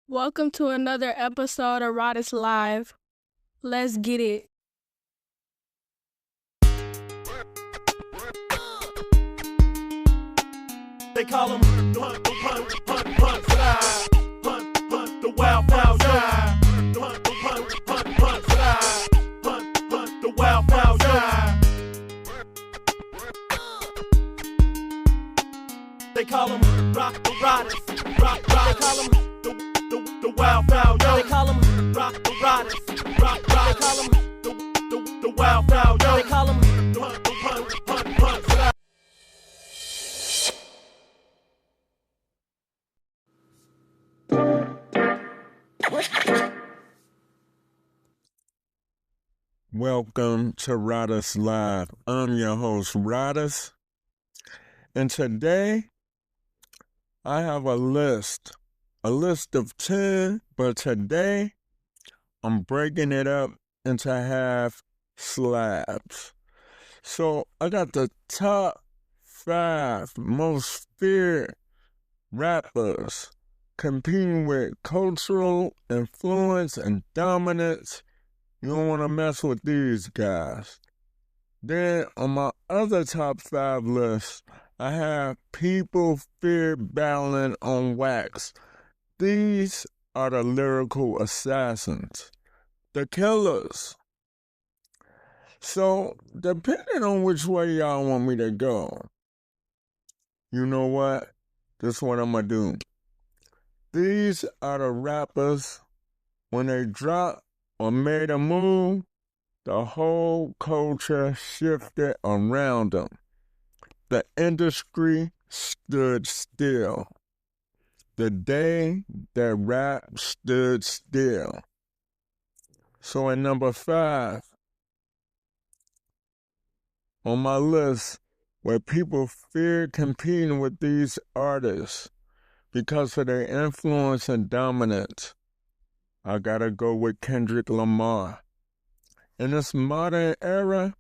Welcome to another episode of Rodis Live. Let's get it. They call him hunt, slide. Hunt, the wild fowl die. Hunt, slide. Hunt, the wild fowl die. They call him Rodis. They call him the wild fowl. They call him Rodis. They call him the wild fowl. They call him hunt, slide. Welcome to Rodis Live. I'm your host, Rodis, and today I have a list of 10, but today I'm breaking it up into half slabs. So I got the top 5 most feared rappers competing with cultural influence and dominance. You don't want to mess with these guys. Then on my other top 5 list, I have people feared battling on wax. These are the lyrical assassins, the killers. So, depending on which way y'all want me to go, you know what? This is what I'm going to do. These are the rappers, when they drop or made a move, the whole culture shifted around them. The industry stood still. The day that rap stood still. So at number 5 on my list, where people fear competing with these artists because of their influence and dominance, I gotta go with Kendrick Lamar. In this modern era,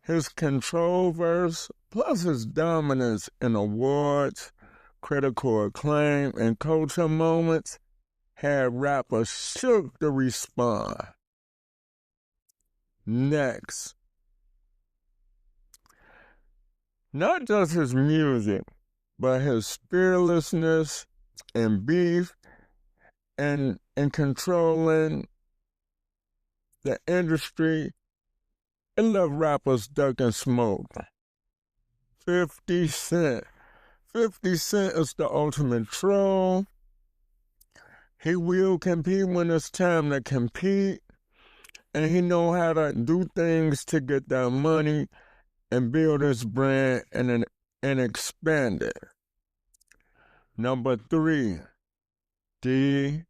his control verse, plus his dominance in awards, critical acclaim, and culture moments, had rappers shook to respond. Next, not just his music, but his fearlessness and beef and controlling the industry, it left rappers ducking smoke. 50 Cent. 50 Cent is the ultimate troll. He will compete when it's time to compete, and he know how to do things to get that money and build his brand and expand it. Number 3, DMX.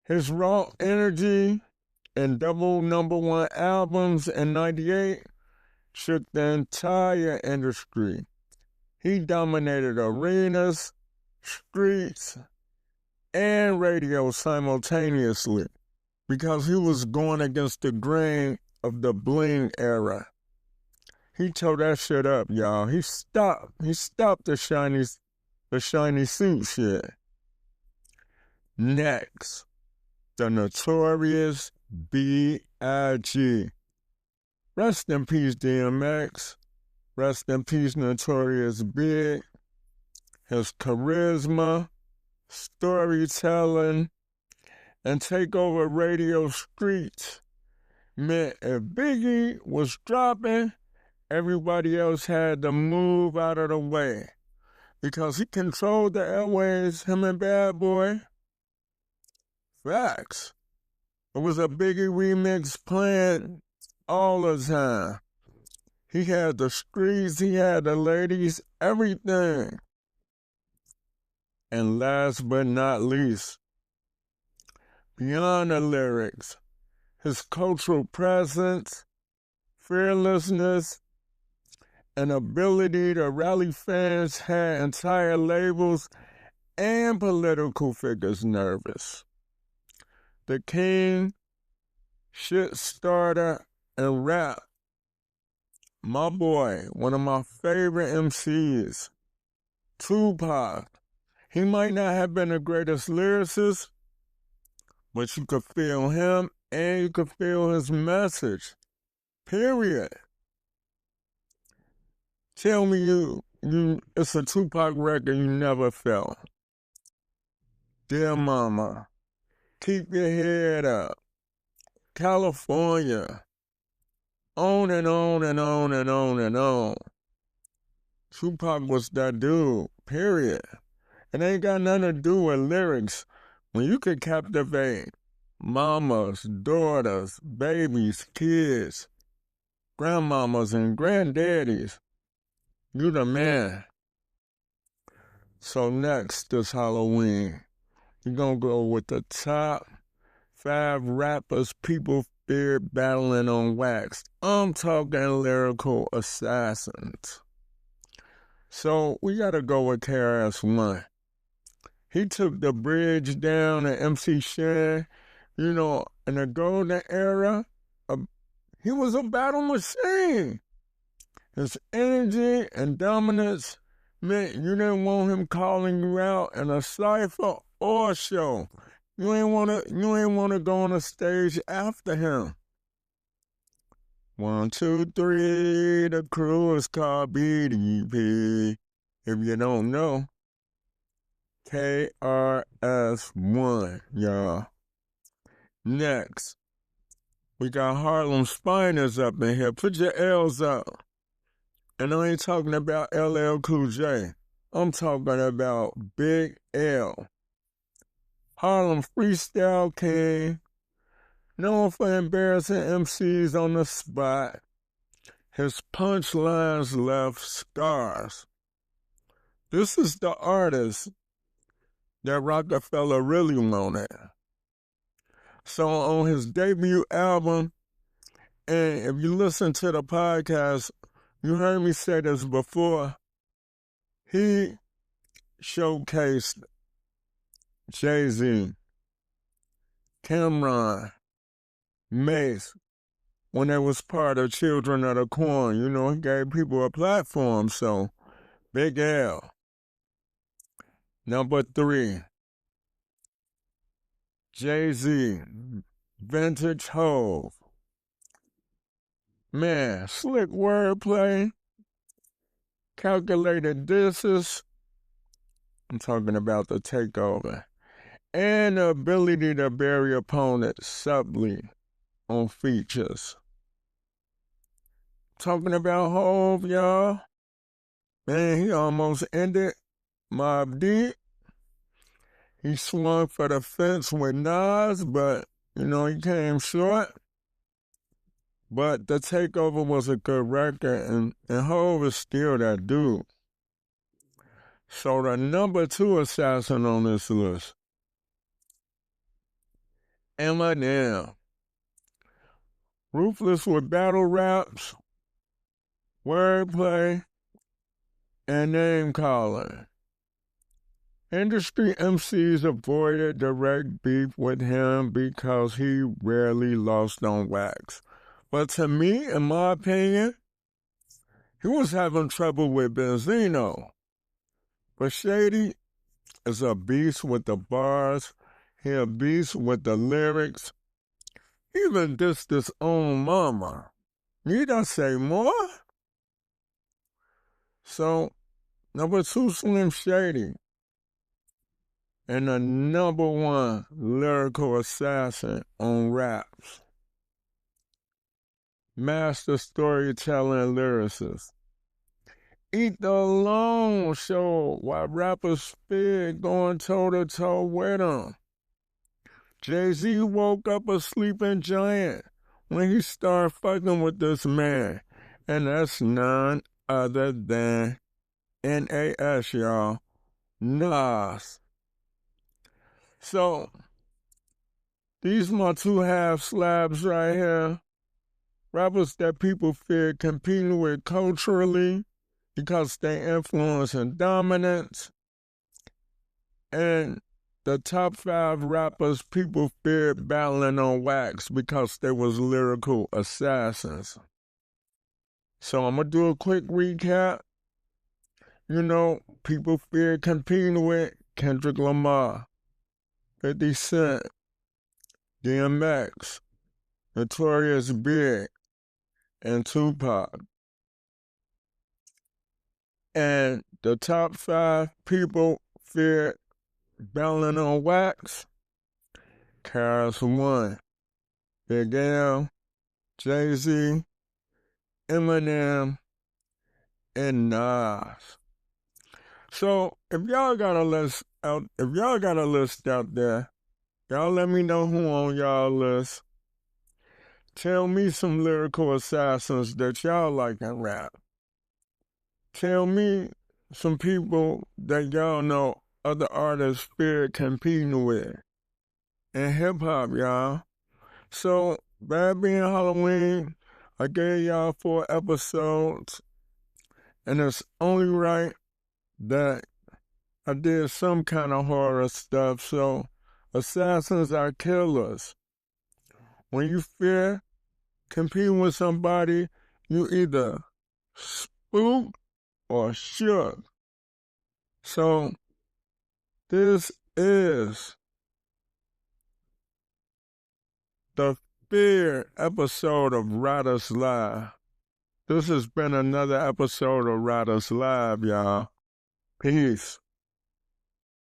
His raw energy and double #1 albums in '98 shook the entire industry. He dominated arenas, streets, and radio simultaneously because he was going against the grain of the bling era. He tore that shit up, y'all. He stopped the shiny suit shit. Next, the notorious B.I.G. Rest in peace, DMX. Rest in peace, Notorious Big. His charisma, storytelling, and take over radio streets meant if Biggie was dropping, everybody else had to move out of the way because he controlled the airways, him and Bad Boy. Facts. It was a Biggie remix playing all the time. He had the streets, he had the ladies, everything. And last but not least, beyond the lyrics, his cultural presence, fearlessness, and ability to rally fans had entire labels and political figures nervous. The king, shit starter, and rap. My boy, one of my favorite Emcees, Tupac. He might not have been the greatest lyricist, but you could feel him and you could feel his message. Period. Tell me it's a Tupac record you never felt. Dear Mama, keep your head up. California. On and on and on and on and on. Tupac was that dude, period. It ain't got nothing to do with lyrics. When you could captivate mamas, daughters, babies, kids, grandmamas, and granddaddies, you the man. So next this Halloween, we're gonna go with the top 5 rappers people fear battling on wax. I'm talking lyrical assassins. So we gotta go with KRS-One. He took the bridge down at MC Shan, in the golden era. He was a battle machine. His energy and dominance meant you didn't want him calling you out in a cypher or show. You ain't wanna go on a stage after him. 1, 2, 3, the crew is called BDP. If you don't know, KRS-One, y'all. Next, we got Harlem Spiners up in here. Put your L's up. And I ain't talking about LL Cool J. I'm talking about Big L. Harlem Freestyle King, known for embarrassing Emcees on the spot. His punchlines left scars. This is the artist that Rockefeller really wanted. So on his debut album, and if you listen to the podcast, you heard me say this before, he showcased Jay-Z, Cameron, Mace, when they was part of Children of the Corn. He gave people a platform, so Big L. Number 3, Jay-Z, Vintage Hove. Man, slick wordplay, calculated disses. I'm talking about the takeover. And the ability to bury opponents subtly on features. Talking about Hove, y'all. Man, he almost ended Mobb Deep. He swung for the fence with Nas, but, he came short. But the takeover was a good record, and Hove is still that dude. So the number 2 assassin on this list, Eminem. Ruthless with battle raps, wordplay, and name calling. Industry MCs avoided direct beef with him because he rarely lost on wax. But to me, in my opinion, he was having trouble with Benzino. But Shady is a beast with the bars. He a beast with the lyrics. Even this own mama. Need I say more? So, number 2, Slim Shady. And the number 1 lyrical assassin on raps. Master storyteller and lyricist. Eat the Alone show while rappers spit going toe-to-toe with him. Jay-Z woke up a sleeping giant when he started fucking with this man. And that's none other than N.A.S., y'all. Nas. So, these my 2 half slabs right here. Rappers that people fear competing with culturally because they influence and dominance. And the top 5 rappers people feared battling on wax because they was lyrical assassins. So I'm going to do a quick recap. People fear competing with Kendrick Lamar, 50 Cent, DMX, Notorious Big, and Tupac. And the top 5 people feared battling on wax, KRS-One, Big L, Jay-Z, Eminem, and Nas. So if y'all got a list out there, y'all let me know who on y'all list. Tell me some lyrical assassins that y'all like in rap. Tell me some people that y'all know other artists fear competing with in hip hop, y'all. So, bad being Halloween, I gave y'all 4 episodes, and it's only right that I did some kind of horror stuff. So, assassins are killers. When you fear competing with somebody, you either spook or shook. So, this is the fear episode of Riders Live. This has been another episode of Riders Live, y'all. Peace.